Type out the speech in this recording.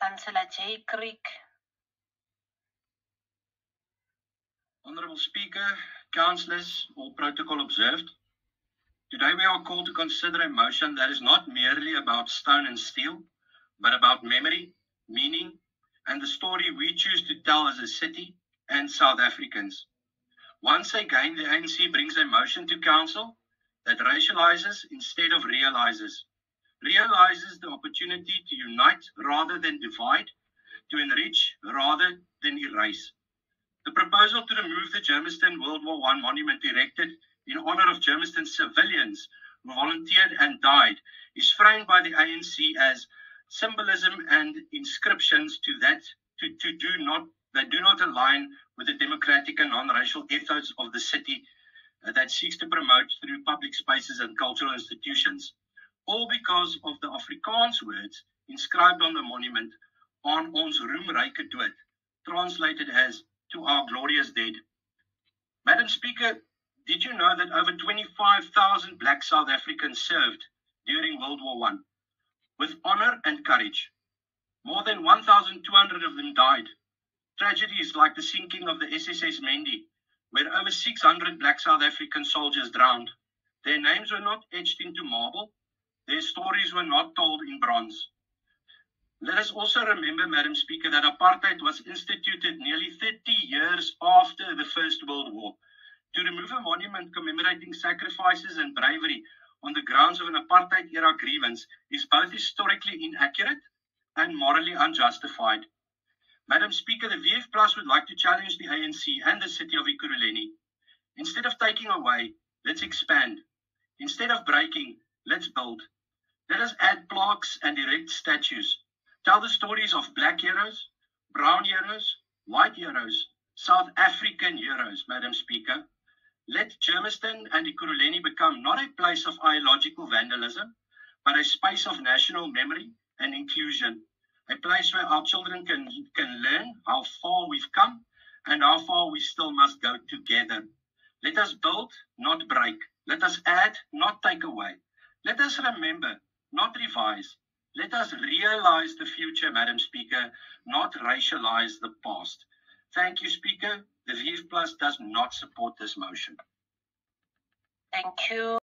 Councillor J. Creek. Honourable Speaker, Councillors, all protocol observed. Today we are called to consider a motion that is not merely about stone and steel, but about memory, meaning, and the story we choose to tell as a city and South Africans. Once again, the ANC brings a motion to Council that racializes instead of realizes the opportunity to unite rather than divide, to enrich rather than erase. The proposal to remove the Germiston World War I monument erected in honor of Germiston civilians who volunteered and died is framed by the ANC as symbolism and inscriptions that do not align with the democratic and non-racial ethos of the city that seeks to promote through public spaces and cultural institutions, all because of the Afrikaans words inscribed on the monument, "Aan ons roemryke dood," translated as "to our glorious dead." Madam Speaker, did you know that over 25,000 black South Africans served during World War I with honor and courage? More than 1,200 of them died. Tragedies like the sinking of the SSS Mendi, where over 600 black South African soldiers drowned. Their names were not etched into marble. Their stories were not told in bronze. Let us also remember, Madam Speaker, that apartheid was instituted nearly 30 years after the First World War. To remove a monument commemorating sacrifices and bravery on the grounds of an apartheid-era grievance is both historically inaccurate and morally unjustified. Madam Speaker, the VF Plus would like to challenge the ANC and the city of Ekurhuleni. Instead of taking away, let's expand. Instead of breaking, let's build. Let us add plaques and erect statues. Tell the stories of black heroes, brown heroes, white heroes, South African heroes, Madam Speaker. Let Germiston and Ekurhuleni become not a place of ideological vandalism, but a space of national memory and inclusion. A place where our children can learn how far we've come and how far we still must go together. Let us build, not break. Let us add, not take away. Let us remember, not revise. Let us realize the future, Madam Speaker, not racialize the past. Thank you, Speaker. The VF Plus does not support this motion. Thank you.